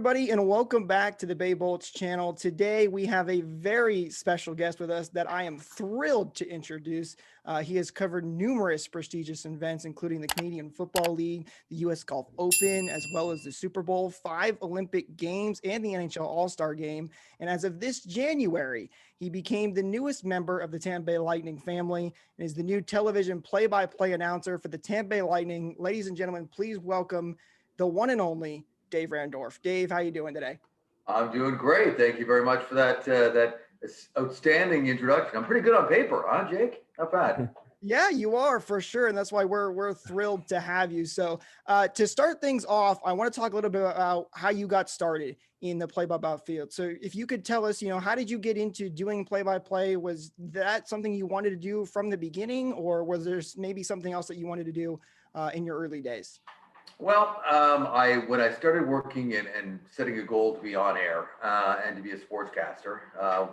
everybody, and welcome back to the Bay Bolts channel. Today, we have a very special guest with us that I am thrilled to introduce. He has covered numerous prestigious events, including the Canadian Football League, the U.S. Golf Open, as well as the Super Bowl, 5 Olympic Games, and the NHL All-Star Game. And as of this January, he became the newest member of the Tampa Bay Lightning family and is the new television play-by-play announcer for the Tampa Bay Lightning. Ladies and gentlemen, please welcome the one and only Dave Randorf. Dave, how you doing today? I'm doing great. Thank you very much for that outstanding introduction. I'm pretty good on paper, huh, Jake? Not bad. Yeah, you are for sure, and that's why we're thrilled to have you. So, to start things off, I want to talk a little bit about how you got started in the play-by-play field. So, if you could tell us, how did you get into doing play-by-play? Was that something you wanted to do from the beginning, or was there maybe something else that you wanted to do in your early days? Well, when I started working and setting a goal to be on air and to be a sportscaster,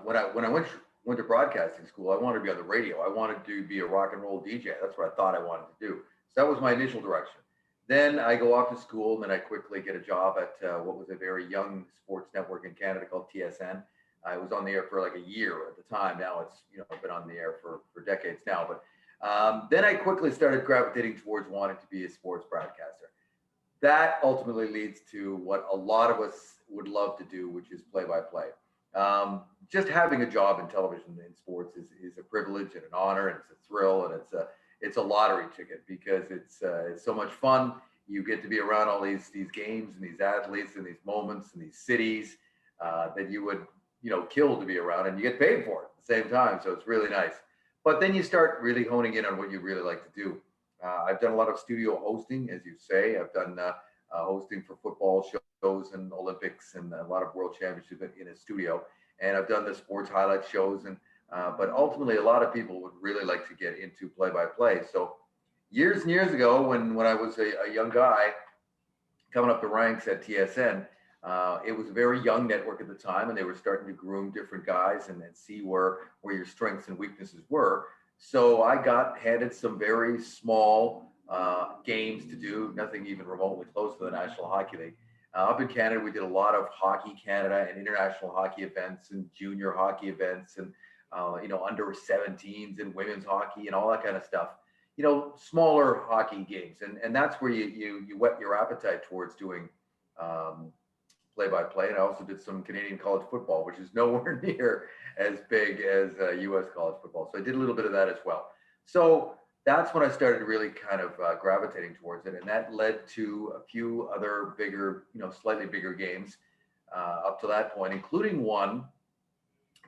when I went to broadcasting school, I wanted to be on the radio. I wanted to be a rock and roll DJ. That's what I thought I wanted to do. So that was my initial direction. Then I go off to school, and then I quickly get a job at what was a very young sports network in Canada called TSN. I was on the air for like a year at the time. Now it's been on the air for decades now. But then I quickly started gravitating towards wanting to be a sports broadcaster. That ultimately leads to what a lot of us would love to do, which is play-by-play. Just having a job in television and sports is a privilege and an honor, and it's a thrill, and it's a lottery ticket because it's so much fun. You get to be around all these games and these athletes and these moments and these cities that you would kill to be around, and you get paid for it at the same time. So it's really nice. But then you start really honing in on what you really like to do. I've done a lot of studio hosting, as you say. I've done hosting for football shows and Olympics and a lot of world championships in a studio. And I've done the sports highlight shows. But ultimately, a lot of people would really like to get into play-by-play. So years and years ago, when I was a young guy coming up the ranks at TSN, it was a very young network at the time, and they were starting to groom different guys and see where your strengths and weaknesses were. So I got handed some very small games to do, nothing even remotely close to the National Hockey League. Up in Canada, we did a lot of Hockey Canada and international hockey events and junior hockey events and, under 17s and women's hockey and all that kind of stuff. Smaller hockey games. And that's where you whet your appetite towards doing play-by-play. And I also did some Canadian college football, which is nowhere near as big as U.S. college football. So I did a little bit of that as well. So that's when I started really kind of gravitating towards it. And that led to a few other bigger, slightly bigger games up to that point, including one.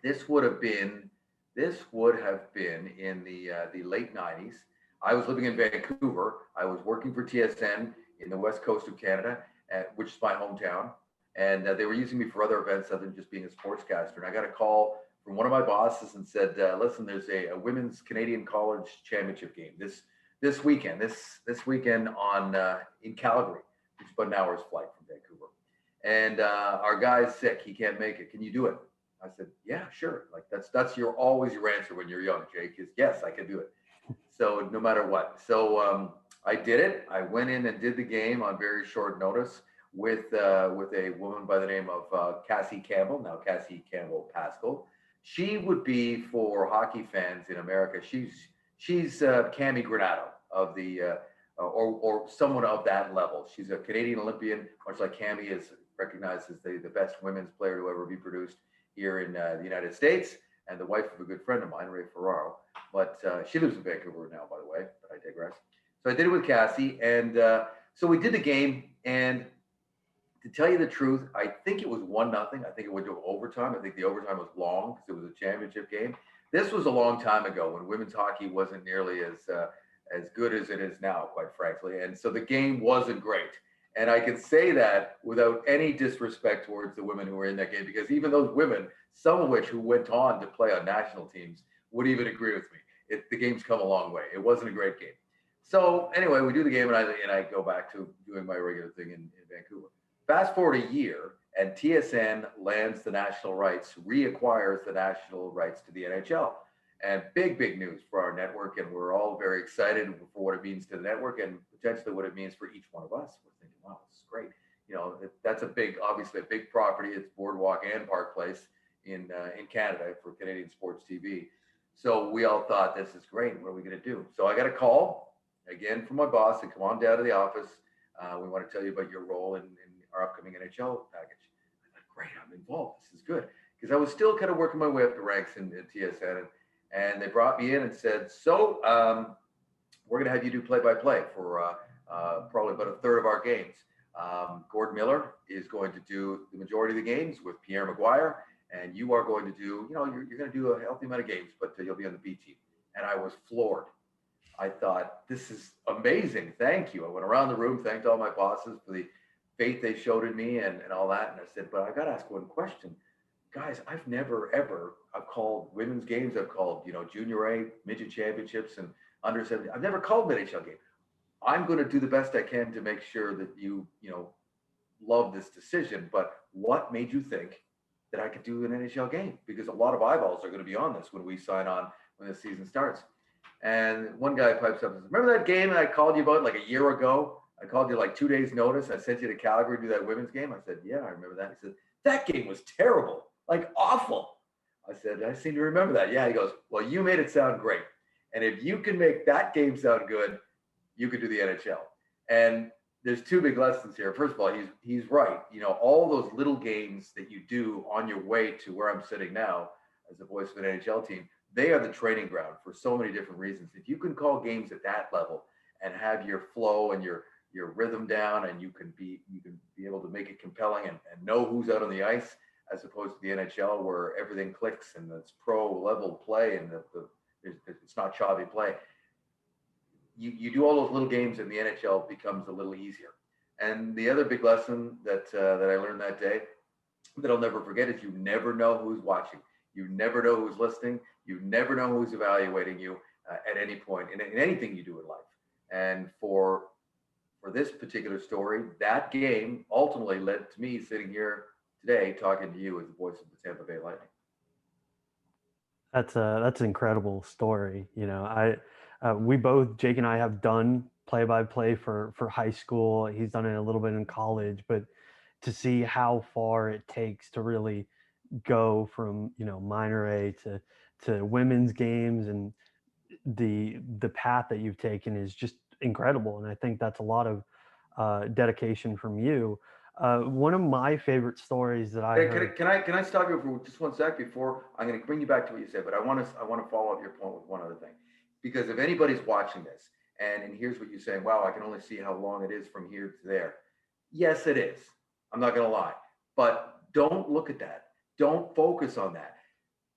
This would have been in the late 90s. I was living in Vancouver. I was working for TSN in the west coast of Canada, which is my hometown. And they were using me for other events other than just being a sportscaster. And I got a call from one of my bosses and said, listen, there's a women's Canadian college championship game this weekend on in Calgary, which is about an hour's flight from Vancouver. And our guy's sick. He can't make it. Can you do it? I said, yeah, sure. Like that's always your answer when you're young, Jake, is yes, I can do it. So no matter what. So I did it. I went in and did the game on very short notice with a woman by the name of Cassie Campbell, now Cassie Campbell Pascal. She would be, for hockey fans in America, she's Cammy Granato of the or someone of that level. She's a Canadian Olympian, much like Cammy is recognized as the best women's player to ever be produced here in the United States, and the wife of a good friend of mine, Ray Ferraro. But she lives in Vancouver now, by the way, but I digress. So I did it with Cassie, and so we did the game, and to tell you the truth, I think it was 1-0. I think it went to overtime. I think the overtime was long because it was a championship game. This was a long time ago when women's hockey wasn't nearly as good as it is now, quite frankly. And so the game wasn't great. And I can say that without any disrespect towards the women who were in that game, because even those women, some of which who went on to play on national teams, would even agree with me. The game's come a long way. It wasn't a great game. So anyway, we do the game, and I go back to doing my regular thing in Vancouver. Fast forward a year, and TSN lands the national rights, reacquires the national rights to the NHL. And big news for our network, and we're all very excited for what it means to the network and potentially what it means for each one of us. We're thinking, wow, this is great. that's obviously a big property. It's Boardwalk and Park Place in Canada for Canadian sports TV. So we all thought, this is great. What are we going to do? So I got a call again from my boss to come on down to the office. We want to tell you about your role in our upcoming NHL package. I thought, great, I'm involved. This is good. Because I was still kind of working my way up the ranks in TSN. And they brought me in and said, so we're going to have you do play-by-play for probably about a third of our games. Gord Miller is going to do the majority of the games with Pierre Maguire, and you are going to do, you're going to do a healthy amount of games, but you'll be on the B team. And I was floored. I thought, this is amazing. Thank you. I went around the room, thanked all my bosses for the faith they showed in me and all that. And I said, but I got to ask one question. Guys, I've never, ever, I've called women's games. I've called, junior A, midget championships and under 70. I've never called an NHL game. I'm going to do the best I can to make sure that you love this decision. But what made you think that I could do an NHL game? Because a lot of eyeballs are going to be on this when we sign on, when the season starts. And one guy pipes up and says, remember that game I called you about like a year ago? I called you like 2 days notice. I sent you to Calgary to do that women's game. I said, yeah, I remember that. He said, that game was terrible, like awful. I said, I seem to remember that. Yeah, he goes, well, you made it sound great. And if you can make that game sound good, you could do the NHL. And there's two big lessons here. First of all, he's right. All those little games that you do on your way to where I'm sitting now as the voice of an NHL team, they are the training ground for so many different reasons. If you can call games at that level and have your flow and your rhythm down, and you can be able to make it compelling and know who's out on the ice, as opposed to the NHL where everything clicks and it's pro level play and it's not choppy play. You do all those little games and the NHL becomes a little easier. And the other big lesson that I learned that day that I'll never forget is you never know who's watching. You never know who's listening. You never know who's evaluating you at any point in anything you do in life. And for this particular story, that game ultimately led to me sitting here today talking to you as the voice of the Tampa Bay Lightning. That's an incredible story. We both, Jake and I, have done play-by-play for high school. He's done it a little bit in college, but to see how far it takes to really go from minor A to women's games, and the path that you've taken is just incredible. And I think that's a lot of dedication from you. One of my favorite stories that I heard. Can I stop you for just 1 sec before I'm going to bring you back to what you said, but I want to follow up your point with one other thing, because if anybody's watching this and here's what you're saying, wow, I can only see how long it is from here to there. Yes, it is. I'm not going to lie, but don't look at that. Don't focus on that.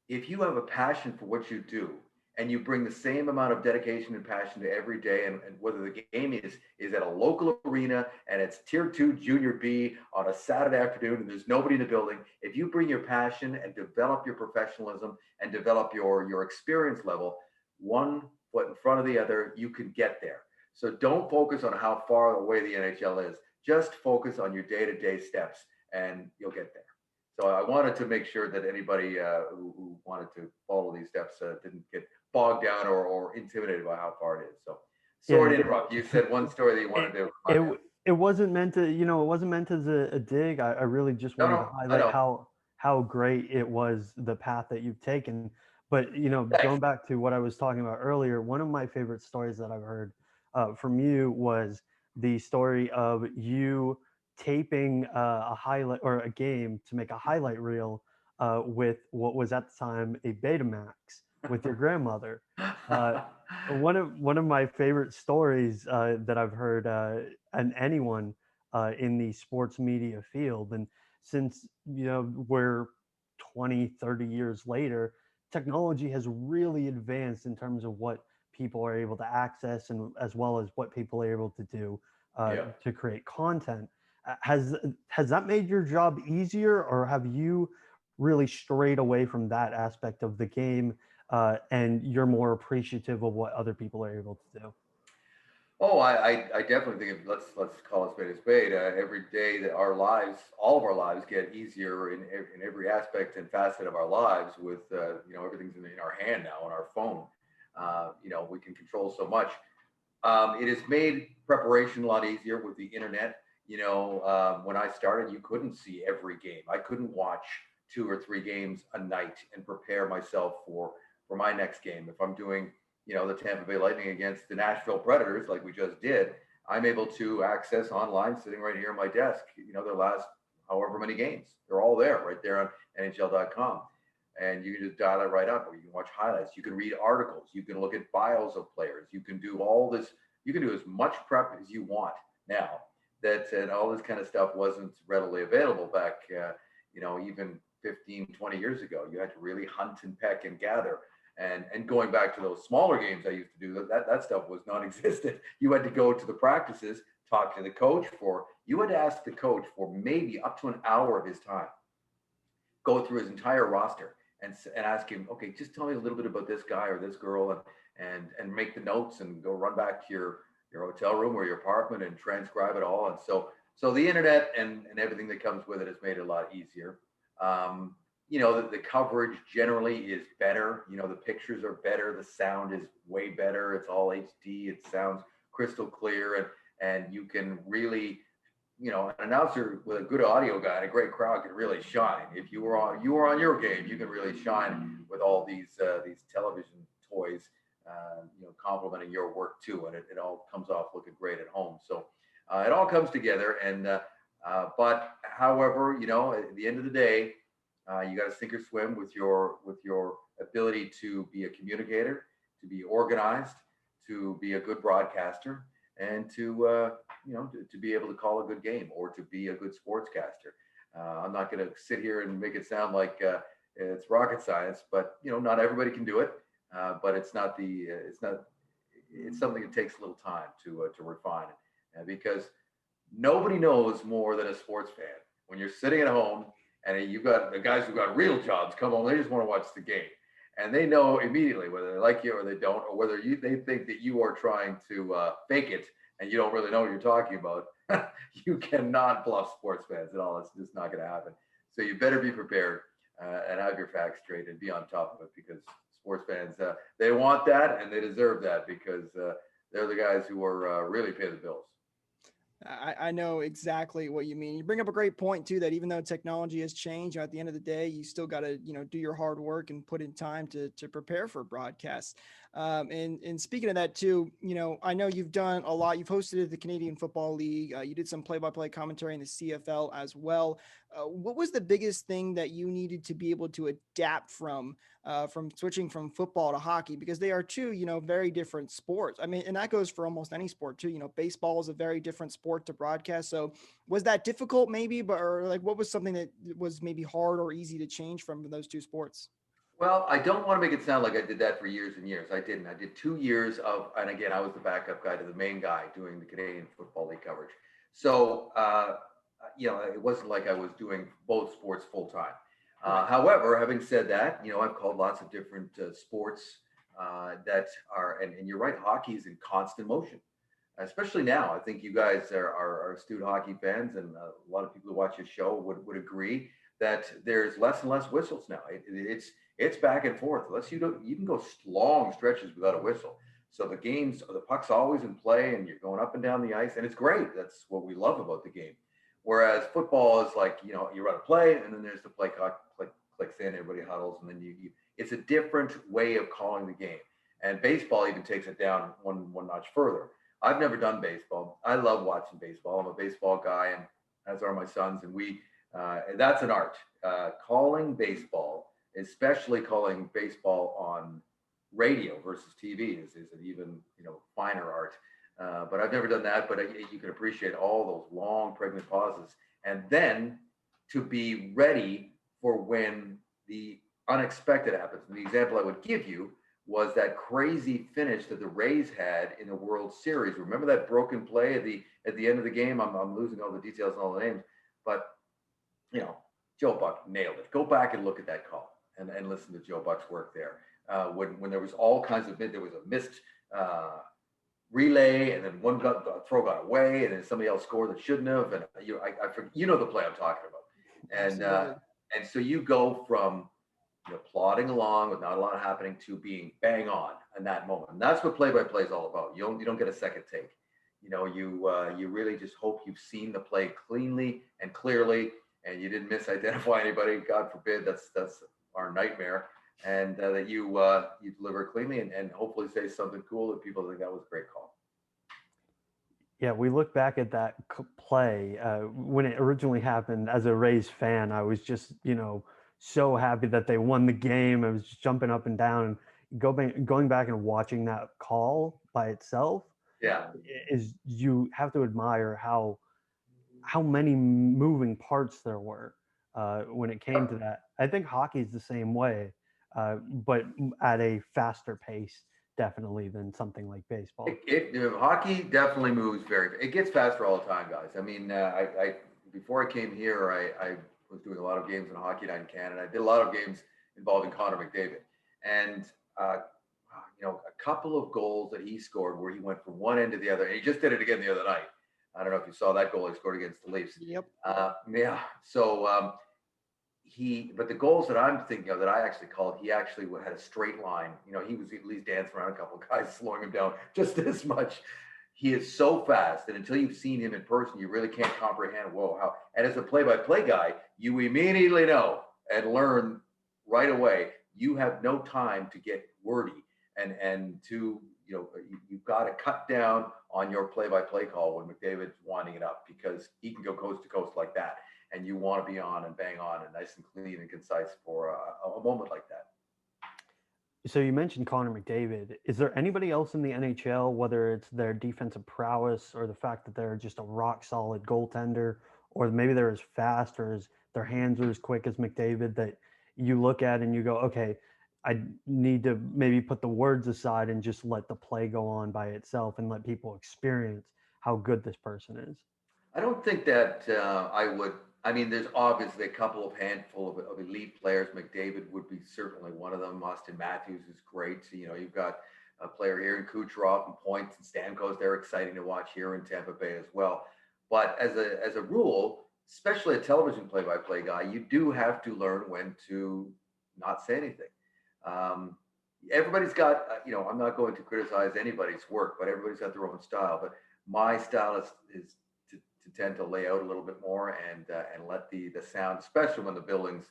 If you have a passion for what you do, and you bring the same amount of dedication and passion to every day, and whether the game is at a local arena and it's tier 2 junior B on a Saturday afternoon and there's nobody in the building, if you bring your passion and develop your professionalism and develop your experience level, one foot in front of the other, you can get there. So don't focus on how far away the NHL is. Just focus on your day-to-day steps and you'll get there. So I wanted to make sure that anybody who wanted to follow these steps didn't get bogged down or intimidated by how far it is. So sorry to interrupt. You said one story that you wanted to. It wasn't meant to, it wasn't meant as a dig. I really just wanted to highlight how great it was, the path that you've taken. But, going back to what I was talking about earlier, one of my favorite stories that I've heard from you was the story of you taping a highlight or a game to make a highlight reel with what was at the time a Betamax with your grandmother. One of my favorite stories that I've heard and anyone in the sports media field. And since we're 20, 30 years later, technology has really advanced in terms of what people are able to access, and as well as what people are able to do to create content. Has that made your job easier, or have you really strayed away from that aspect of the game and you're more appreciative of what other people are able to do? Oh, I definitely think let's call it spade a spade. Every day that our lives, all of our lives, get easier in every aspect and facet of our lives. With everything's in our hand now, on our phone. We can control so much. It has made preparation a lot easier with the internet. When I started, you couldn't see every game. I couldn't watch 2 or 3 games a night and prepare myself for my next game. If I'm doing, the Tampa Bay Lightning against the Nashville Predators, like we just did, I'm able to access online, sitting right here on my desk, their last however many games. They're all there, right there on NHL.com. And you can just dial it right up, or you can watch highlights. You can read articles. You can look at bios of players. You can do all this. You can do as much prep as you want now. And all this kind of stuff wasn't readily available back, even 15, 20 years ago. You had to really hunt and peck and gather. And going back to those smaller games I used to do, that stuff was non-existent. You had to go to the practices, talk to the coach you had to ask the coach for maybe up to an hour of his time, go through his entire roster and ask him, okay, just tell me a little bit about this guy or this girl, and make the notes and go run back to your hotel room or your apartment and transcribe it all. And so the internet and everything that comes with it has made it a lot easier. The coverage generally is better. The pictures are better. The sound is way better. It's all HD. It sounds crystal clear, and you can really, an announcer with a good audio guy and a great crowd can really shine. If you were on your game, you can really shine with all these television toys, complementing your work too, and it all comes off looking great at home. So it all comes together, and but however, at the end of the day, you got to sink or swim with your ability to be a communicator, to be organized, to be a good broadcaster, and to be able to call a good game or to be a good sportscaster. I'm not going to sit here and make it sound like it's rocket science, but not everybody can do it. But it's something that takes a little time to refine, because nobody knows more than a sports fan. When you're sitting at home and you've got the guys who've got real jobs come home, they just want to watch the game, and they know immediately whether they like you or they don't, or whether they think that you are trying to fake it and you don't really know what you're talking about. You cannot bluff sports fans at all. It's just not going to happen. So you better be prepared and have your facts straight and be on top of it, because sports fans, they want that and they deserve that, because they're the guys who are really pay the bills. I know exactly what you mean. You bring up a great point too, that even though technology has changed, at the end of the day, you still got to, do your hard work and put in time to prepare for broadcasts. And speaking of that too, I know you've done a lot. You've hosted the Canadian Football League. You did some play-by-play commentary in the CFL as well. What was the biggest thing that you needed to be able to adapt from switching from football to hockey? Because they are two, very different sports. I mean, and that goes for almost any sport too. Baseball is a very different sport to broadcast. So was that difficult maybe, what was something that was maybe hard or easy to change from those two sports? Well, I don't want to make it sound like I did that for years and years. I didn't. I did 2 years and again, I was the backup guy to the main guy doing the Canadian Football League coverage. So, it wasn't like I was doing both sports full time. However, having said that, I've called lots of different sports that are, and you're right, hockey is in constant motion, especially now. I think you guys are astute hockey fans, and a lot of people who watch your show would agree that there's less and less whistles now. It's back and forth. Unless you can go long stretches without a whistle. So the puck's always in play, and you're going up and down the ice, and it's great. That's what we love about the game. Whereas football is like, you run a play, and then there's the play clock, clicks in, everybody huddles, and then it's a different way of calling the game. And baseball even takes it down one notch further. I've never done baseball. I love watching baseball. I'm a baseball guy, and as are my sons, and that's an art. Calling baseball, especially calling baseball on radio versus TV, is an even finer art. But I've never done that. But you can appreciate all those long pregnant pauses, and then to be ready for when the unexpected happens. And the example I would give you was that crazy finish that the Rays had in the World Series. Remember that broken play at the end of the game? I'm losing all the details and all the names, but Joe Buck nailed it. Go back and look at that call and listen to Joe Buck's work there. When there was all kinds of there was a missed relay, and then the throw got away, and then somebody else scored that shouldn't have. And I forget, the play I'm talking about. And so you go from plodding along with not a lot happening to being bang on in that moment. And that's what play-by-play is all about. You don't get a second take. you really just hope you've seen the play cleanly and clearly, and you didn't misidentify anybody. God forbid, that's our nightmare. And that you deliver cleanly and hopefully say something cool that people think that was a great call. Yeah, we look back at that play when it originally happened. As a Rays fan, I was just, so happy that they won the game. I was just jumping up and down, and going back and watching that call by itself. Yeah, is you have to admire how many moving parts there were when it came to that. I think hockey is the same way, but at a faster pace, definitely, than something like baseball. Hockey definitely moves it gets faster all the time, guys. I mean, I before I came here, I was doing a lot of games in Hockey Night in Canada. I did a lot of games involving Connor McDavid, and a couple of goals that he scored where he went from one end to the other, and he just did it again the other night. I don't know if you saw that goal he scored against the Leafs. Yep. Yeah. So but the goals that I'm thinking of that I actually called, he actually had a straight line. He was at least dancing around a couple of guys, slowing him down just this much. He is so fast that until you've seen him in person, you really can't comprehend, how. And as a play-by-play guy, you immediately know and learn right away, you have no time to get wordy and to, you've got to cut down on your play-by-play call when McDavid's winding it up, because he can go coast to coast like that. And you want to be on and bang on and nice and clean and concise for a moment like that. So you mentioned Connor McDavid. Is there anybody else in the NHL, whether it's their defensive prowess or the fact that they're just a rock solid goaltender, or maybe they're as fast or their hands are as quick as McDavid, that you look at and you go, okay, I need to maybe put the words aside and just let the play go on by itself and let people experience how good this person is? I don't think that I mean, there's obviously a couple of handful of elite players. McDavid would be certainly one of them. Austin Matthews is great. You've got a player here in Kucherov and Points and Stamkos. They're exciting to watch here in Tampa Bay as well. But as a rule, especially a television play-by-play guy, you do have to learn when to not say anything. Everybody's got, I'm not going to criticize anybody's work, but everybody's got their own style. But my style is to tend to lay out a little bit more and let the sound, especially when the building's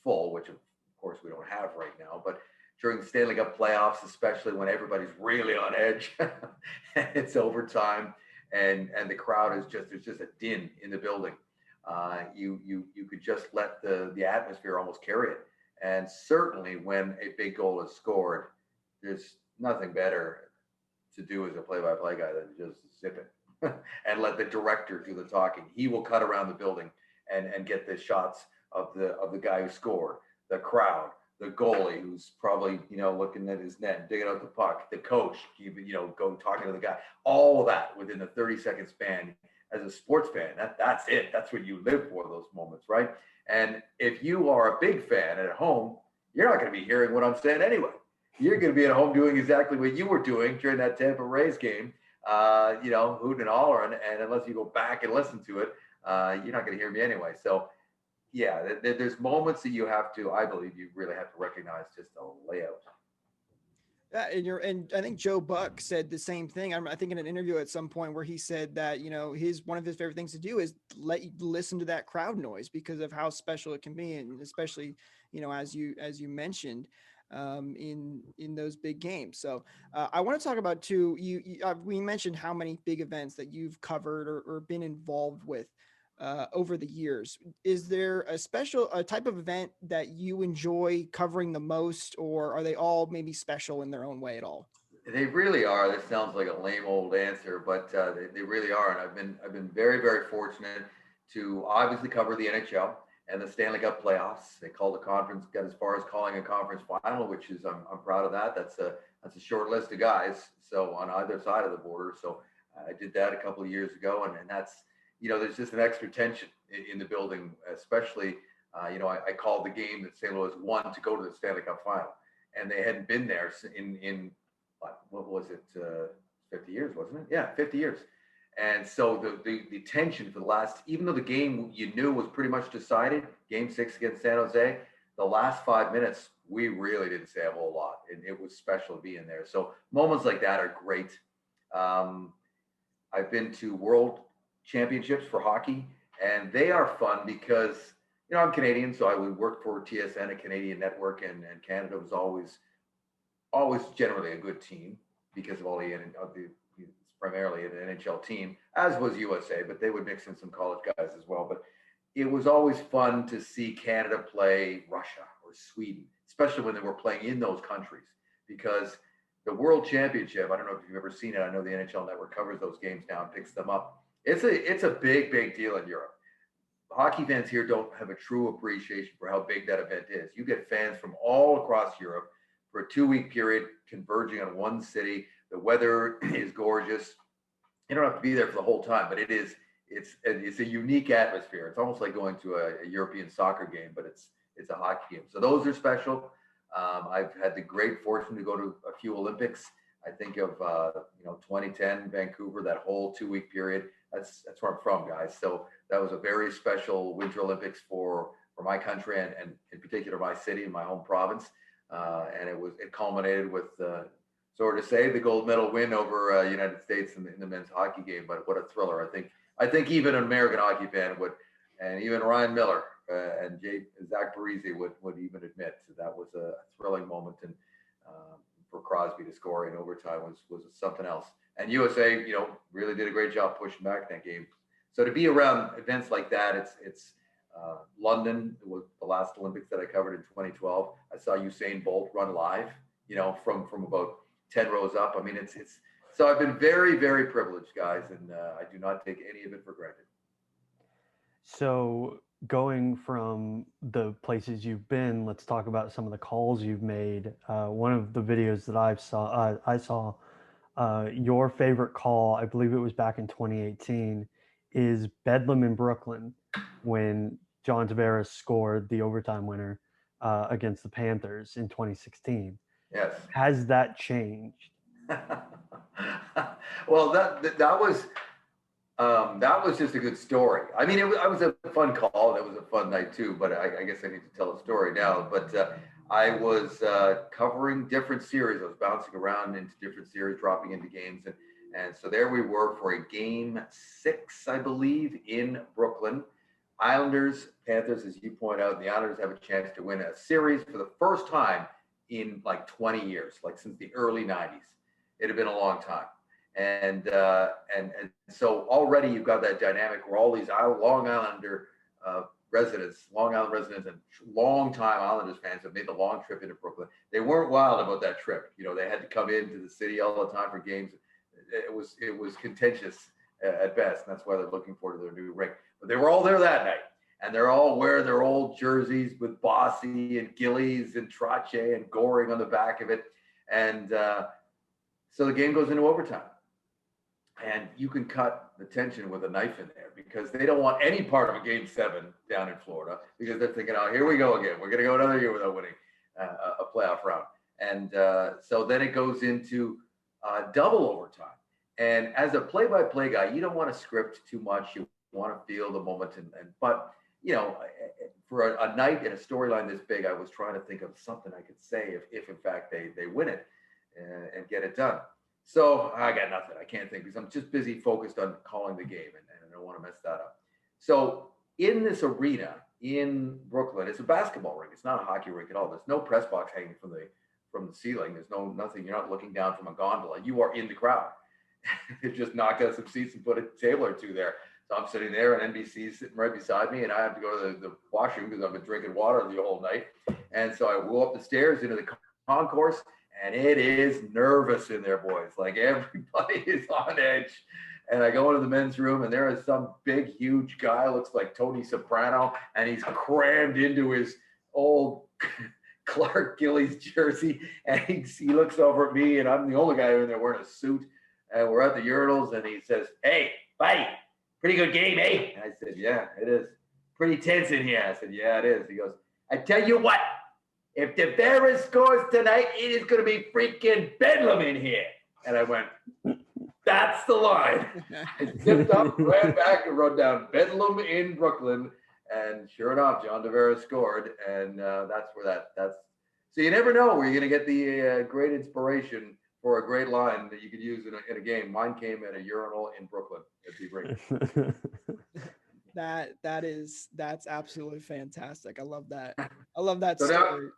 full, which of course we don't have right now, but during the Stanley Cup playoffs, especially when everybody's really on edge, it's overtime and the crowd is there's just a din in the building. You could just let the atmosphere almost carry it. And certainly when a big goal is scored, there's nothing better to do as a play-by-play guy than just zip it. And let the director do the talking. He will cut around the building and get the shots of the guy who scored, the crowd, the goalie who's probably looking at his net, digging out the puck, the coach, go talking to the guy. All of that within a 30-second span. As a sports fan, that's it. That's what you live for, those moments, right? And if you are a big fan at home, you're not going to be hearing what I'm saying anyway. You're going to be at home doing exactly what you were doing during that Tampa Rays game. Hooting and hollering, and unless you go back and listen to it, you're not going to hear me anyway. So, yeah, there's moments that you have to, I believe, you really have to recognize just the layout. Yeah, and I think Joe Buck said the same thing. I think in an interview at some point where he said that one of his favorite things to do is let you listen to that crowd noise because of how special it can be, and especially as you mentioned. In those big games. So I want to talk about too, we mentioned how many big events that you've covered or been involved with over the years. Is there a type of event that you enjoy covering the most, or are they all maybe special in their own way at all? They really are. This sounds like a lame old answer, but they really are. And I've been very, very fortunate to obviously cover the NHL and the Stanley Cup playoffs. They called a conference, got as far as calling a conference final, which is I'm proud of that. That's a short list of guys. So on either side of the border. So I did that a couple of years ago, and that's there's just an extra tension in the building, especially I called the game that St. Louis won to go to the Stanley Cup final, and they hadn't been there in what was it 50 years, wasn't it? Yeah, 50 years. And so the tension for the last, even though the game you knew was pretty much decided, Game 6 against San Jose, the last 5 minutes, we really didn't say a whole lot. And it was special being there. So moments like that are great. I've been to world championships for hockey, and they are fun because, I'm Canadian, so I would work for TSN, a Canadian network, and Canada was always generally a good team because of all it's primarily an NHL team, as was USA, but they would mix in some college guys as well. But it was always fun to see Canada play Russia or Sweden, especially when they were playing in those countries, because the World Championship, I don't know if you've ever seen it. I know the NHL Network covers those games now and picks them up. It's a big deal in Europe. Hockey fans here don't have a true appreciation for how big that event is. You get fans from all across Europe for a 2-week period converging on one city. The weather is gorgeous. You don't have to be there for the whole time, but it's a unique atmosphere. It's almost like going to a European soccer game, but it's a hockey game. So those are special. I've had the great fortune to go to a few Olympics. I think of 2010 Vancouver, that whole 2-week period. That's where I'm from, guys. So that was a very special Winter Olympics for my country and in particular my city and my home province. And it culminated with so to say the gold medal win over United States in the men's hockey game. But what a thriller! I think even an American hockey fan would, and even Ryan Miller and Zach Parise would even admit that was a thrilling moment. And for Crosby to score in overtime was something else. And USA, really did a great job pushing back that game. So to be around events like that, it's London was the last Olympics that I covered in 2012. I saw Usain Bolt run live, from about 10 rows up. I mean, it's so I've been very, very privileged, guys, and I do not take any of it for granted. So going from the places you've been, let's talk about some of the calls you've made. One of the videos that I saw your favorite call, I believe it was back in 2018, is Bedlam in Brooklyn when John Tavares scored the overtime winner against the Panthers in 2016. Yes. Has that changed? Well, that was just a good story. I mean, it was a fun call. It was a fun night too. But I guess I need to tell a story now. But I was covering different series. I was bouncing around into different series, dropping into games, and so there we were for a game 6, I believe, in Brooklyn. Islanders, Panthers, as you point out, the Islanders have a chance to win a series for the first time in like 20 years, like since the early 90s. It had been a long time. And so already you've got that dynamic where all these Long Island residents and long-time Islanders fans have made the long trip into Brooklyn. They weren't wild about that trip. They had to come into the city all the time for games. It was contentious at best, and that's why they're looking forward to their new rink. But they were all there that night, and they're all wearing their old jerseys with Bossy and Gillies and Trache and Goring on the back of it. And so the game goes into overtime. And you can cut the tension with a knife in there because they don't want any part of a game 7 down in Florida because they're thinking, oh, here we go again. We're going to go another year without winning a playoff round. And so then it goes into double overtime. And as a play-by-play guy, you don't want to script too much. You want to feel the moment. But, for a night and a storyline this big, I was trying to think of something I could say if in fact, they win it and get it done. So I got nothing. I can't think because I'm just busy focused on calling the game and I don't want to mess that up. So in this arena in Brooklyn, it's a basketball rink. It's not a hockey rink at all. There's no press box hanging from the ceiling. There's nothing. You're not looking down from a gondola. You are in the crowd. They've just knocked out some seats and put a table or two there. So I'm sitting there and NBC's sitting right beside me and I have to go to the washroom because I've been drinking water the whole night. And so I go up the stairs into the concourse. And it is nervous in there, boys. Like everybody is on edge. And I go into the men's room and there is some big, huge guy, looks like Tony Soprano, and he's crammed into his old Clark Gillies jersey. And he looks over at me and I'm the only guy in there wearing a suit. And we're at the urinals and he says, "Hey, buddy, pretty good game, eh?" And I said, "Yeah, it is. Pretty tense in here." I said, "Yeah, it is." He goes, "I tell you what. If Tavares scores tonight, it is going to be freaking bedlam in here." And I went, "That's the line." I zipped up, ran back, and wrote down "bedlam in Brooklyn." And sure enough, John Tavares scored. And that's where that's. So you never know where you're going to get the great inspiration for a great line that you could use in a game. Mine came at a urinal in Brooklyn at the rink. That's absolutely fantastic. I love that. I love that So story. now,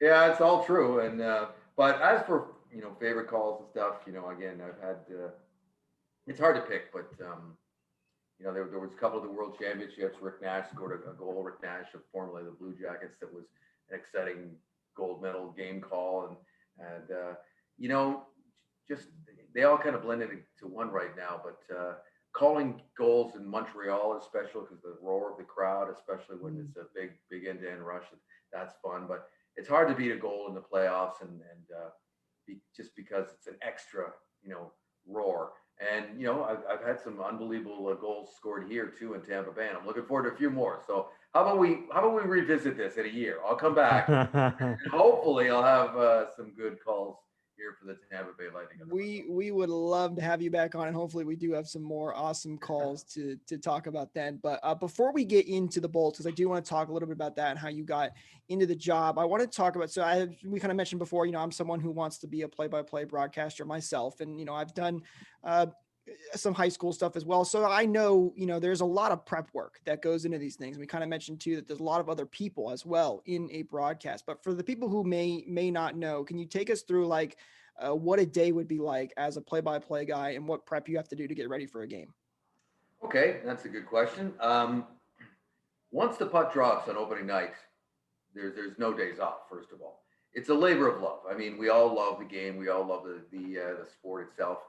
yeah, it's all true. And but as for favorite calls and stuff, again, I've had. It's hard to pick, but there was a couple of the World Championships. Rick Nash scored a goal. Rick Nash, of formerly the Blue Jackets, that was an exciting gold medal game call, and just they all kind of blended into one right now. But calling goals in Montreal is special because the roar of the crowd, especially when it's a big end-to-end rush, that's fun. But it's hard to beat a goal in the playoffs, and just because it's an extra roar. And I've had some unbelievable goals scored here too in Tampa Bay, and I'm looking forward to a few more. So how about we revisit this in a year? I'll come back, and hopefully I'll have some good calls here for the Tampa Bay Lightning. We would love to have you back on, and hopefully we do have some more awesome calls to talk about then. But before we get into the Bolts, because I do want to talk a little bit about that and how you got into the job, I want to talk about. So we kind of mentioned before, I'm someone who wants to be a play-by-play broadcaster myself, and I've done some high school stuff as well. So I know, there's a lot of prep work that goes into these things. We kind of mentioned too, that there's a lot of other people as well in a broadcast, but for the people who may not know, can you take us through what a day would be like as a play-by-play guy and what prep you have to do to get ready for a game? Okay. That's a good question. Once the puck drops on opening night, there's no days off. First of all, it's a labor of love. I mean, we all love the game. We all love the sport itself.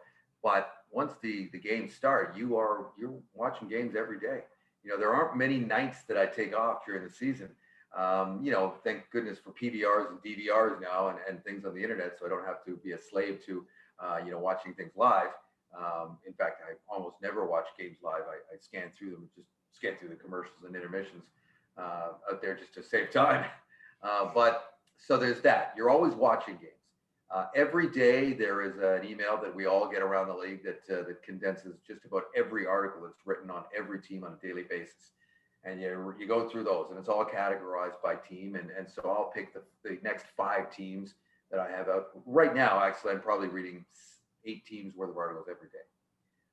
But once the games start, you're watching games every day. There aren't many nights that I take off during the season. Thank goodness for PVRs and DVRs now and things on the internet, so I don't have to be a slave to, watching things live. In fact, I almost never watch games live. I scan through them, just scan through the commercials and intermissions out there just to save time. But so there's that. You're always watching games. Every day there is an email that we all get around the league that condenses just about every article that's written on every team on a daily basis. And you go through those, and it's all categorized by team. And so I'll pick the next 5 teams that I have out. Right now, actually, I'm probably reading 8 teams worth of articles every day.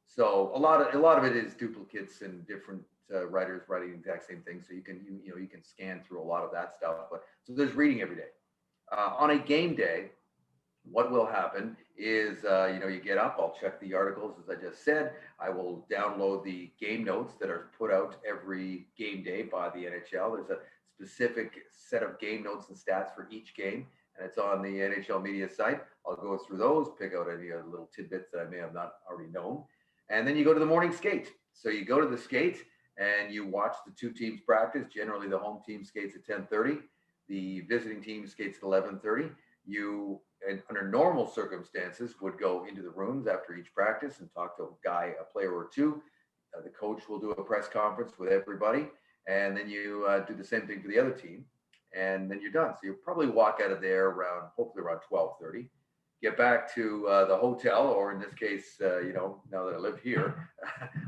So a lot of it is duplicates and different writers writing the exact same thing. So you can scan through a lot of that stuff. But so there's reading every day. On a game day, what will happen is, you get up, I'll check the articles, as I just said. I will download the game notes that are put out every game day by the NHL. There's a specific set of game notes and stats for each game, and it's on the NHL media site. I'll go through those, pick out any little tidbits that I may have not already known. And then you go to the morning skate. So you go to the skate and you watch the 2 teams practice. Generally, the home team skates at 10:30. The visiting team skates at 11:30. You, under normal circumstances, would go into the rooms after each practice and talk to a player or two. The coach will do a press conference with everybody, and then you do the same thing for the other team, and then you're done. So you'll probably walk out of there hopefully around 12:30, get back to the hotel, or in this case, now that I live here,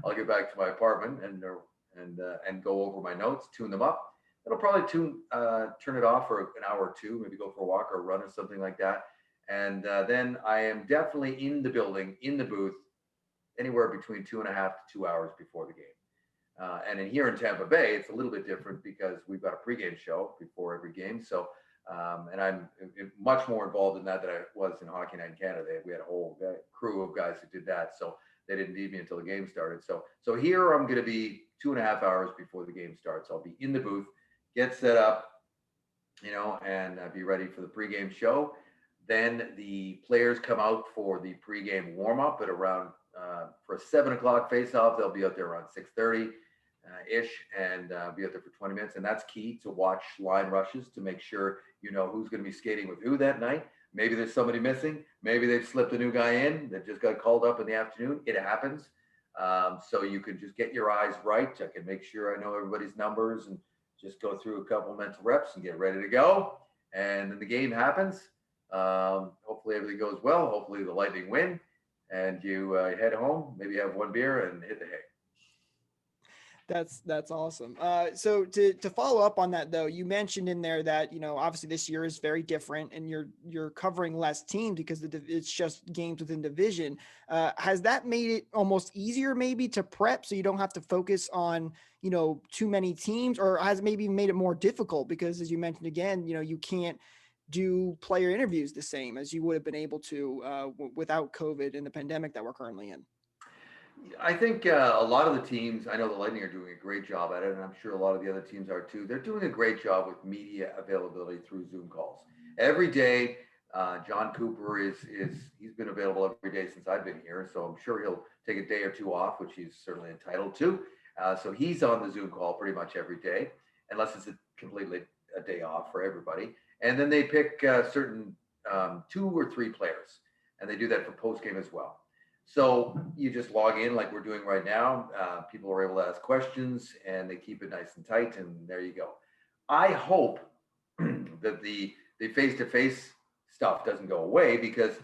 I'll get back to my apartment and go over my notes, tune them up. It'll probably turn it off for an hour or two, maybe go for a walk or a run or something like that. And then I am definitely in the building, in the booth, anywhere between 2.5 to 2 hours before the game. And here in Tampa Bay, it's a little bit different because we've got a pregame show before every game. So, and I'm much more involved in that than I was in Hockey Night in Canada. We had a whole crew of guys who did that. So they didn't need me until the game started. So here I'm going to be 2.5 hours before the game starts. I'll be in the booth, get set up, and be ready for the pregame show. Then the players come out for the pregame warm-up at around, for a 7 o'clock face-off. They'll be out there around 6:30 ish and be out there for 20 minutes. And that's key to watch line rushes to make sure you know who's going to be skating with who that night. Maybe there's somebody missing. Maybe they've slipped a new guy in that just got called up in the afternoon. It happens. So you can just get your eyes right. I can make sure I know everybody's numbers and just go through a couple mental reps and get ready to go. And then the game happens. Hopefully everything goes well. Hopefully the Lightning win and you head home, maybe have one beer and hit the hay. That's awesome. So to follow up on that though, you mentioned in there that, you know, obviously this year is very different and you're covering less teams because it's just games within division. Has that made it almost easier maybe to prep so you don't have to focus on, you know, too many teams, or has it maybe made it more difficult because, as you mentioned again, you know, you can't do player interviews the same as you would have been able to without COVID and the pandemic that we're currently in? I think a lot of the teams, I know the Lightning are doing a great job at it, and I'm sure a lot of the other teams are too. They're doing a great job with media availability through Zoom calls. Every day, John Cooper he's been available every day since I've been here, so I'm sure he'll take a day or two off, which he's certainly entitled to. So he's on the Zoom call pretty much every day, unless it's completely a day off for everybody. And then they pick certain 2 or 3 players, and they do that for post game as well. So you just log in like we're doing right now. People are able to ask questions and they keep it nice and tight, and there you go. I hope that the face-to-face stuff doesn't go away, because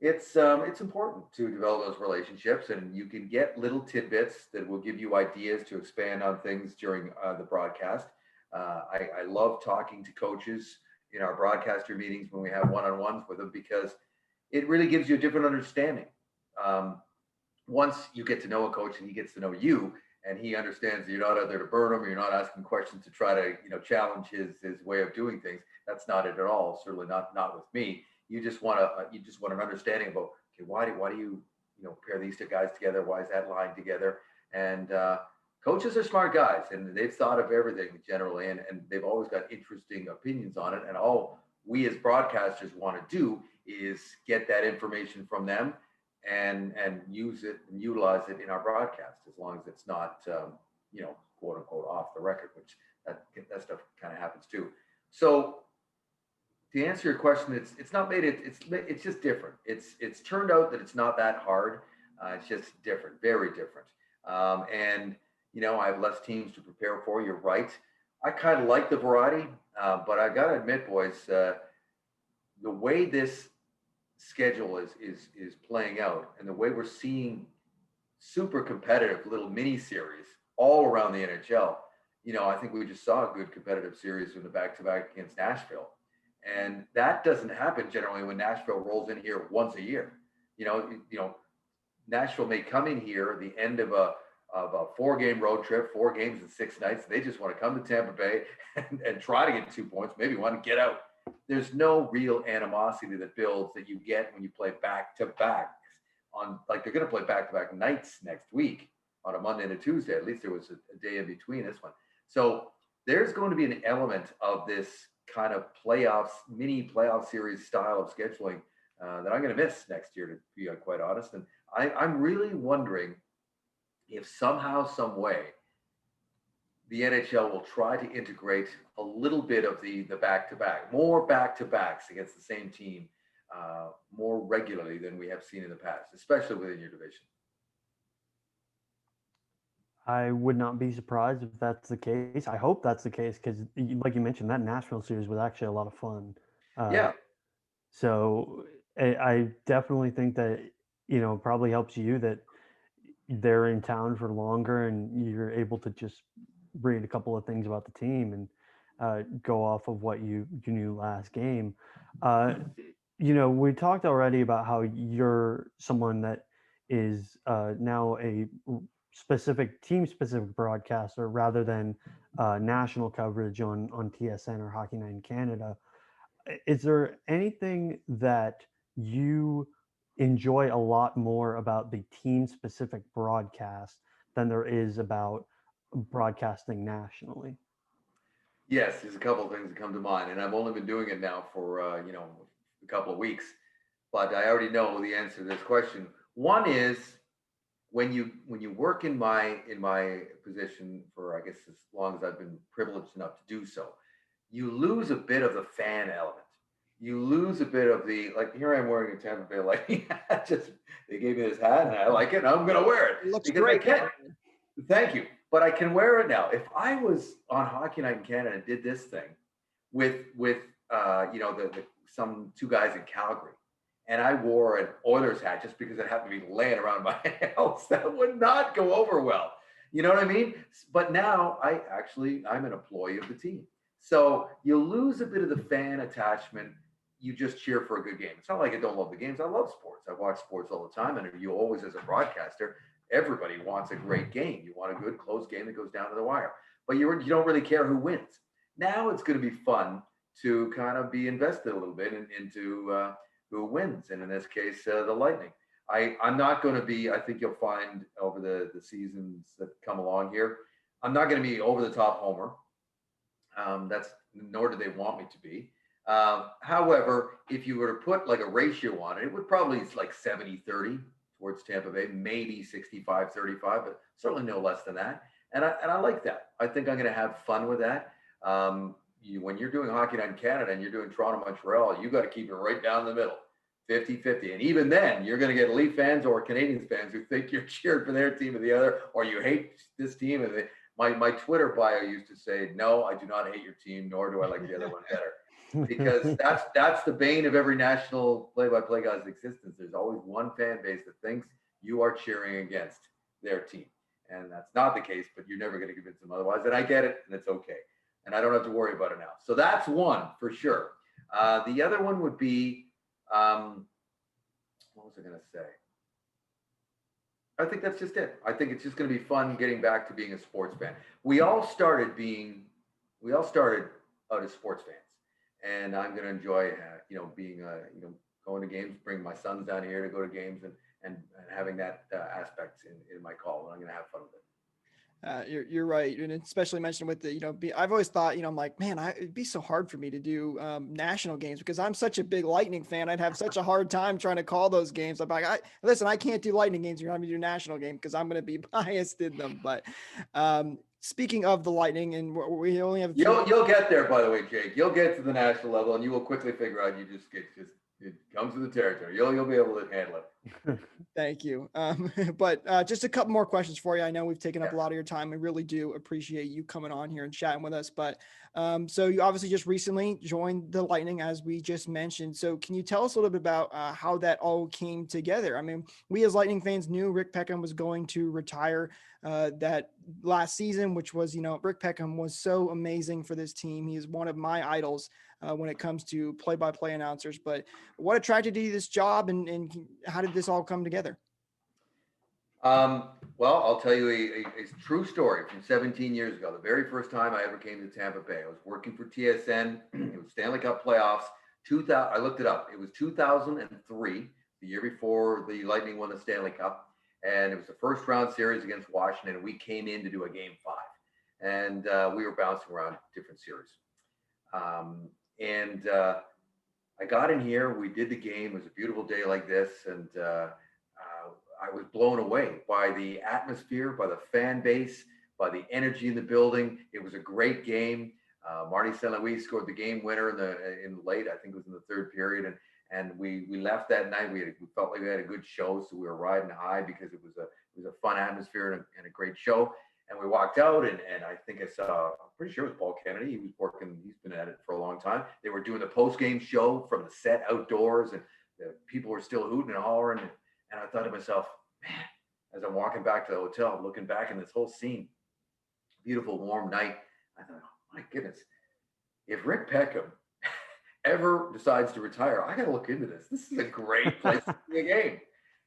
it's important to develop those relationships, and you can get little tidbits that will give you ideas to expand on things during the broadcast. I love talking to coaches in our broadcaster meetings when we have one-on-ones with them, because it really gives you a different understanding. Once you get to know a coach and he gets to know you, and he understands that you're not out there to burn him, or you're not asking questions to try to, you know, challenge his way of doing things. That's not it at all. Certainly not with me. You just want an understanding about, okay, why do you pair these 2 guys together? Why is that line together? And coaches are smart guys, and they've thought of everything generally, and they've always got interesting opinions on it. And all we as broadcasters want to do is get that information from them and use it and utilize it in our broadcast, as long as it's not quote unquote off the record, which that stuff kind of happens too. So to answer your question, it's not made it, it's just different. It's turned out that it's not that hard. It's just different, very different. And I have less teams to prepare for. You're right. I kind of like the variety, but I gotta admit, boys, the way this schedule is playing out, and the way we're seeing super competitive little mini series all around the NHL. I think we just saw a good competitive series in the back-to-back against Nashville, and that doesn't happen generally when Nashville rolls in here once a year. Nashville may come in here at the end of a 4-game road trip, 4 games in 6 nights. They just want to come to Tampa Bay and try to get 2 points, maybe want to get out. There's no real animosity that builds that you get when you play back-to-backs like they're going to play back-to-back nights next week on a Monday and a Tuesday. At least there was a day in between this one. So there's going to be an element of this kind of mini playoff series style of scheduling that I'm going to miss next year, to be quite honest. And I'm really wondering if somehow, some way, the NHL will try to integrate a little bit of the back-to-back, more back-to-backs against the same team more regularly than we have seen in the past, especially within your division. I would not be surprised if that's the case. I hope that's the case, because, like you mentioned, that Nashville series was actually a lot of fun. Yeah. So I definitely think that, probably helps you that they're in town for longer and you're able to just read a couple of things about the team and go off of what you knew last game. We talked already about how you're someone that is now a specific team-specific broadcaster rather than national coverage on TSN or Hockey Night in Canada. Is there anything that you enjoy a lot more about the team-specific broadcast than there is about broadcasting nationally? Yes, there's a couple of things that come to mind, and I've only been doing it now for a couple of weeks, but I already know the answer to this question. One is when you work in my position for, I guess, as long as I've been privileged enough to do so, you lose a bit of the fan element. You lose a bit of the, like, here I'm wearing a Tampa Bay Lightning hat. Just, they gave me this hat and I like it and I'm going to wear it. It looks great. Thank you. But I can wear it now. If I was on Hockey Night in Canada and did this thing with some 2 guys in Calgary, and I wore an Oilers hat just because it happened to be laying around my house, that would not go over well. You know what I mean? But now I'm an employee of the team. So you lose a bit of the fan attachment. You just cheer for a good game. It's not like I don't love the games. I love sports. I watch sports all the time. And you always, as a broadcaster, everybody wants a great game. You want a good close game that goes down to the wire. But you don't really care who wins. Now it's going to be fun to kind of be invested a little bit into who wins. And in this case, the Lightning. I'm not going to be, I think you'll find over the seasons that come along here, I'm not going to be over the top homer. Nor do they want me to be. However, if you were to put like a ratio on it, it would probably like 70-30 towards Tampa Bay, maybe 65-35, but certainly no less than that. And I like that. I think I'm going to have fun with that. When you're doing Hockey Night in Canada and you're doing Toronto, Montreal, you got to keep it right down the middle. 50-50. And even then, you're going to get Leaf fans or Canadians fans who think you're cheered for their team or the other, or you hate this team. And my Twitter bio used to say, no, I do not hate your team, nor do I like the other one better. Because that's the bane of every national play-by-play guy's existence. There's always one fan base that thinks you are cheering against their team. And that's not the case, but you're never going to convince them otherwise. And I get it, and it's okay. And I don't have to worry about it now. So that's one for sure. The other one would be, what was I going to say? I think that's just it. I think it's just going to be fun getting back to being a sports fan. We all started out as sports fans, and I'm going to enjoy, being, going to games, bring my sons down here to go to games and having that aspect in my call. And I'm going to have fun with it. You're right, and especially mentioned with the I've always thought I'm like, man, it'd be so hard for me to do national games because I'm such a big Lightning fan. I'd have such a hard time trying to call those games. I'm like, listen, I can't do Lightning games. You're going to do national game because I'm going to be biased in them. But speaking of the Lightning, and we only have you'll get there, by the way, Jake. You'll get to the national level, and you will quickly figure out it comes with the territory. You'll be able to handle it. Thank you. But just a couple more questions for you. I know we've taken up a lot of your time. We really do appreciate you coming on here and chatting with us. But so you obviously just recently joined the Lightning, as we just mentioned. So can you tell us a little bit about how that all came together? I mean, we as Lightning fans knew Rick Peckham was going to retire that last season, which was, Rick Peckham was so amazing for this team. He is one of my idols when it comes to play-by-play announcers. But what attracted you to this job, and how did this all come together? Well, I'll tell you a true story from 17 years ago. The very first time I ever came to Tampa Bay, I was working for TSN. It was Stanley Cup playoffs. I looked it up. It was 2003, the year before the Lightning won the Stanley Cup. And it was the first round series against Washington. And we came in to do a game 5. And we were bouncing around different series. I got in here, we did the game. It was a beautiful day like this. And I was blown away by the atmosphere, by the fan base, by the energy in the building. It was a great game. Marty St. Louis scored the game winner in late, I think it was in the third period. And we left that night. We felt like we had a good show. So we were riding high because it was a fun atmosphere and a great show. And we walked out, and I think I'm pretty sure it was Paul Kennedy. He was working, he's been at it for a long time. They were doing the post-game show from the set outdoors, and the people were still hooting and hollering. And I thought to myself, man, as I'm walking back to the hotel, looking back in this whole scene, beautiful, warm night, I thought, oh my goodness, if Rick Peckham ever decides to retire, I got to look into this. This is a great place to play a game.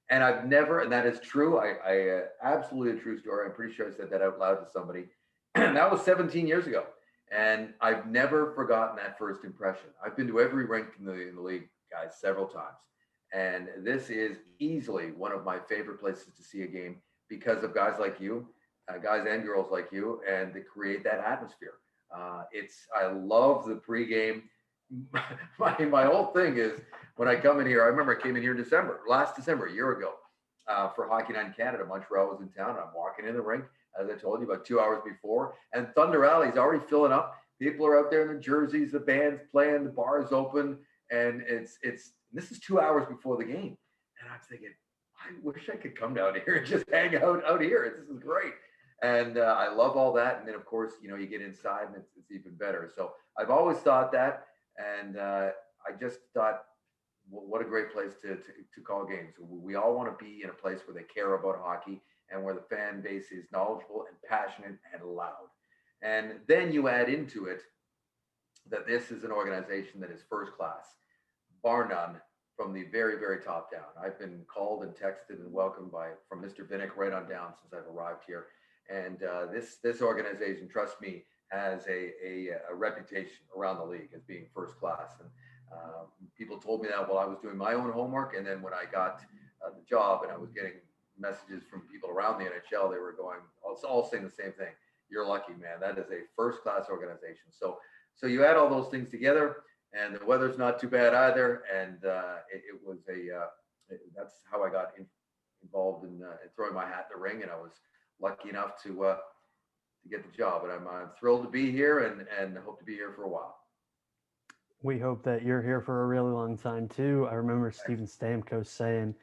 And I've never, and that is true. I absolutely a true story. I'm pretty sure I said that out loud to somebody. And that was 17 years ago. And I've never forgotten that first impression. I've been to every rink in the league, guys, several times. And this is easily one of my favorite places to see a game because of guys like you, guys and girls like you, and they create that atmosphere. I love the pregame. My whole thing is when I come in here, I remember I came in here last December, a year ago, for Hockey Night in Canada. Montreal was in town. I'm walking in the rink, as I told you, about 2 hours before, and Thunder Alley's already filling up. People are out there in their jerseys, the band's playing, the bar's open, and this is 2 hours before the game. And I'm thinking, I wish I could come down here and just hang out here. This is great. And I love all that. And then, of course, you get inside and it's even better. So I've always thought that. And I just thought, well, what a great place to call games. We all want to be in a place where they care about hockey and where the fan base is knowledgeable and passionate and loud. And then you add into it that this is an organization that is first class, bar none, from the very, very top down. I've been called and texted and welcomed from Mr. Vinnick right on down since I've arrived here. And this organization, trust me, has a reputation around the league as being first class. And people told me that while I was doing my own homework. And then when I got the job and I was getting messages from people around the NHL, they were going, all saying the same thing. You're lucky, man. That is a first class organization. So you add all those things together, and the weather's not too bad either. And it was that's how I got involved in throwing my hat in the ring. And I was lucky enough to get the job. And I'm thrilled to be here and hope to be here for a while. We hope that you're here for a really long time too. I remember Steven Stamkos saying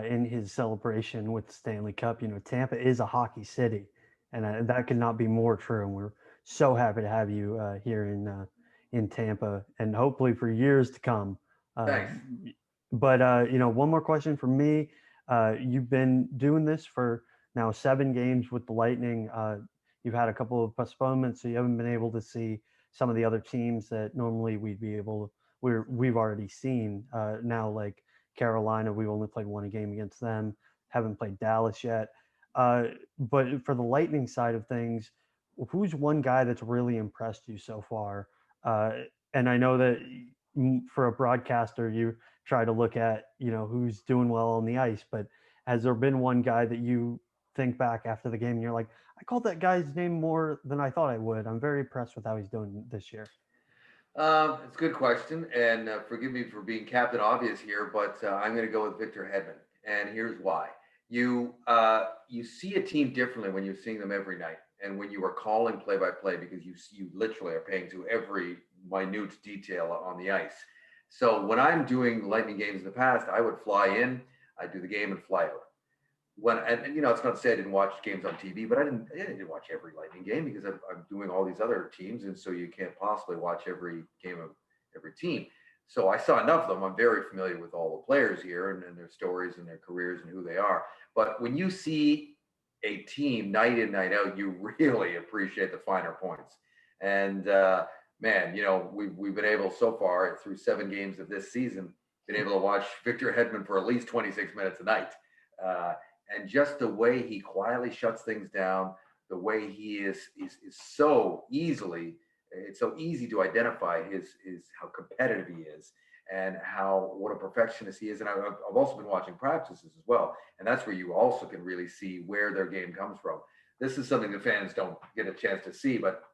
in his celebration with the Stanley Cup, Tampa is a hockey city, and that could not be more true. And we're so happy to have you here in Tampa, and hopefully for years to come. Thanks. But one more question for me. You've been doing this for now 7 games with the Lightning. You've had a couple of postponements, so you haven't been able to see some of the other teams that normally we've already seen. Now, like Carolina, we've only played 1 game against them. Haven't played Dallas yet. But for the Lightning side of things, who's one guy that's really impressed you so far? And I know that for a broadcaster, you try to look at, who's doing well on the ice, but has there been one guy that you think back after the game and you're like, I called that guy's name more than I thought I would. I'm very impressed with how he's doing this year. It's a good question, and forgive me for being Captain Obvious here, but I'm going to go with Victor Hedman, and here's why. You see a team differently when you're seeing them every night, and when you are calling play-by-play, because you literally are paying to every minute detail on the ice. So when I'm doing Lightning games in the past, I would fly in, I'd do the game and fly out. And it's not to say I didn't watch games on TV, but I didn't watch every Lightning game because I'm doing all these other teams, and so you can't possibly watch every game of every team. So I saw enough of them. I'm very familiar with all the players here and their stories and their careers and who they are. But when you see a team night in, night out, you really appreciate the finer points. And man, we've been able so far through 7 games of this season, been able to watch Victor Hedman for at least 26 minutes a night. And just the way he quietly shuts things down, the way he is so easily, it's so easy to identify his how competitive he is and what a perfectionist he is. And I've also been watching practices as well. And that's where you also can really see where their game comes from. This is something the fans don't get a chance to see, but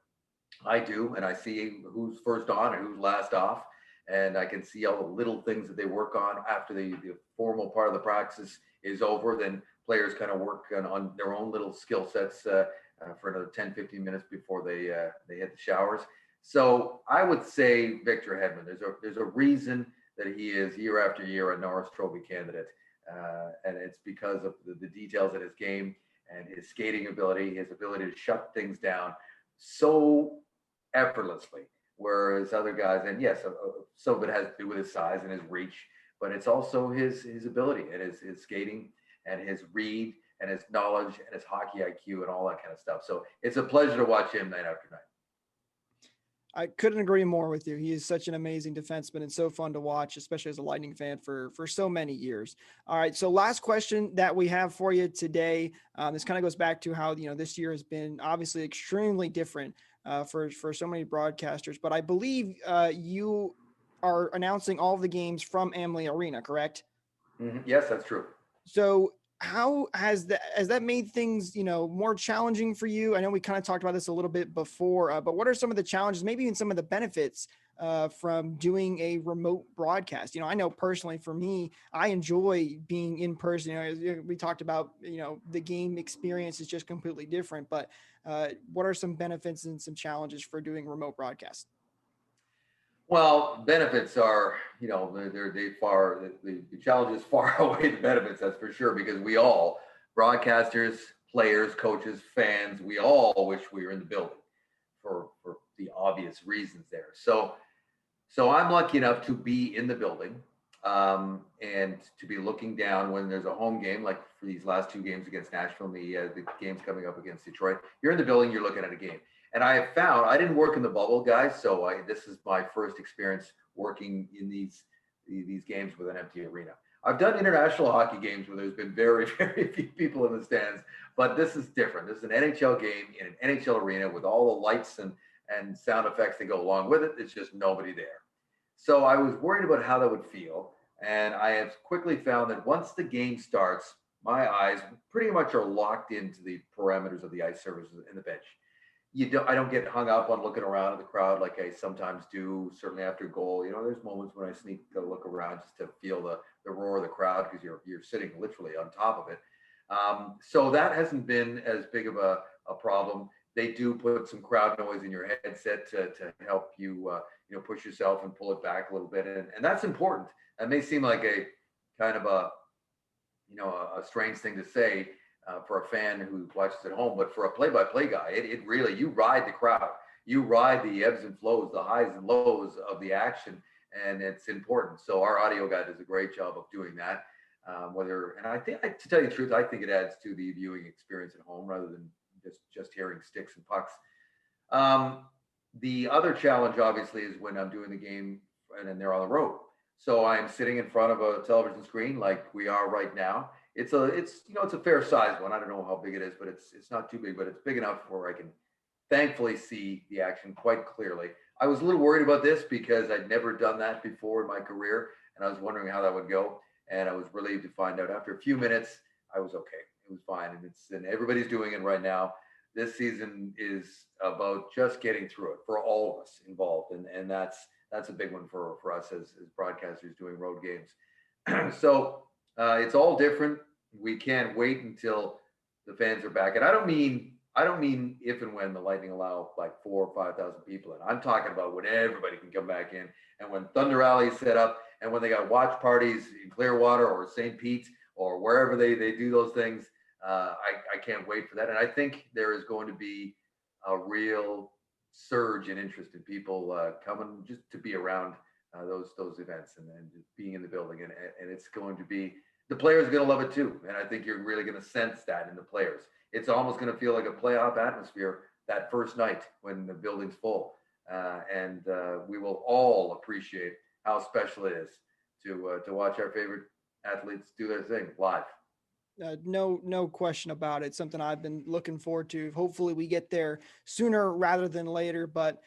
I do. And I see who's first on and who's last off. And I can see all the little things that they work on after the formal part of the practice is over. Then players kind of work on their own little skill sets for another 10, 15 minutes before they hit the showers. So I would say Victor Hedman. There's a reason that he is year after year a Norris Trophy candidate, and it's because of the details in his game and his skating ability, his ability to shut things down so effortlessly. Whereas other guys, and yes, some of it has to do with his size and his reach, but it's also his ability and his skating and his read and his knowledge and his hockey IQ and all that kind of stuff. So it's a pleasure to watch him night after night. I couldn't agree more with you. He is such an amazing defenseman and so fun to watch, especially as a Lightning fan for so many years. All right. So last question that we have for you today. This kind of goes back to how, this year has been obviously extremely different for so many broadcasters, but I believe you are announcing all of the games from Amalie Arena, correct? Mm-hmm. Yes, that's true. So how has that made things, more challenging for you? I know we kind of talked about this a little bit before, but what are some of the challenges, maybe even some of the benefits from doing a remote broadcast? I know personally for me, I enjoy being in person. We talked about, the game experience is just completely different, but what are some benefits and some challenges for doing remote broadcasts? Well, benefits are, the challenges far outweigh the benefits, that's for sure, because we all, broadcasters, players, coaches, fans, we all wish we were in the building for the obvious reasons there. So I'm lucky enough to be in the building. And to be looking down when there's a home game, like for these last 2 games against Nashville, and the games coming up against Detroit, you're in the building, you're looking at a game. And I have found, I didn't work in the bubble, guys, so this is my first experience working in these games with an empty arena. I've done international hockey games where there's been very, very few people in the stands, but this is different. This is an NHL game in an NHL arena with all the lights and sound effects that go along with it. It's just nobody there. So I was worried about how that would feel. And I have quickly found that once the game starts, my eyes pretty much are locked into the parameters of the ice surfaces in the bench. I don't get hung up on looking around at the crowd like I sometimes do, certainly after a goal. There's moments when I sneak to look around just to feel the roar of the crowd because you're sitting literally on top of it. So that hasn't been as big of a problem. They do put some crowd noise in your headset to help you, push yourself and pull it back a little bit. And that's important. That may seem like a kind of a strange thing to say for a fan who watches at home, but for a play-by-play guy, it really, you ride the crowd. You ride the ebbs and flows, the highs and lows of the action, and it's important. So our audio guy does a great job of doing that. And I think, to tell you the truth, I think it adds to the viewing experience at home rather than just hearing sticks and pucks. The other challenge, obviously, is when I'm doing the game and they're on the road. So I'm sitting in front of a television screen like we are right now. It's a fair size one. I don't know how big it is, but it's not too big, but it's big enough where I can thankfully see the action quite clearly. I was a little worried about this because I'd never done that before in my career, and I was wondering how that would go. And I was relieved to find out after a few minutes, I was okay. It was fine, and everybody's doing it right now. This season is about just getting through it for all of us involved, and that's a big one for us as broadcasters doing road games. So it's all different. We can't wait until the fans are back, and I don't mean if and when the Lightning allow like 4,000 or 5,000 people in. I'm talking about when everybody can come back in, and when Thunder Alley is set up, and when they got watch parties in Clearwater or St. Pete or wherever they do those things. I can't wait for that, and I think there is going to be a real surge in interest in people coming just to be around those events and just being in the building, and it's going to be, the players are going to love it too, and I think you're really going to sense that in the players. It's almost going to feel like a playoff atmosphere that first night when the building's full, and we will all appreciate how special it is to watch our favorite athletes do their thing live. No question about it. Something I've been looking forward to. Hopefully we get there sooner rather than later. But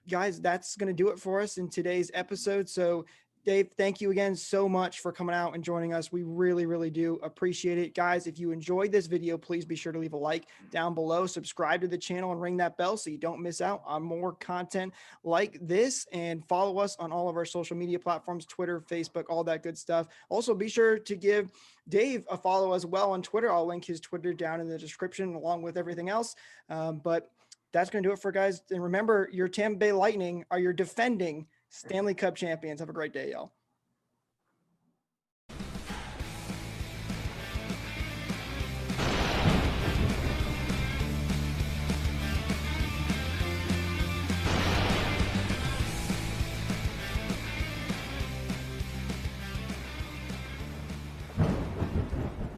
guys, that's going to do it for us in today's episode. So Dave, thank you again so much for coming out and joining us. We really, really do appreciate it. Guys, if you enjoyed this video, please be sure to leave a like down below, subscribe to the channel, and ring that bell so you don't miss out on more content like this. And follow us on all of our social media platforms, Twitter, Facebook, all that good stuff. Also, be sure to give Dave a follow as well on Twitter. I'll link his Twitter down in the description along with everything else. But that's going to do it for guys. And remember, your Tampa Bay Lightning are your defending Stanley Cup champions. Have a great day, y'all.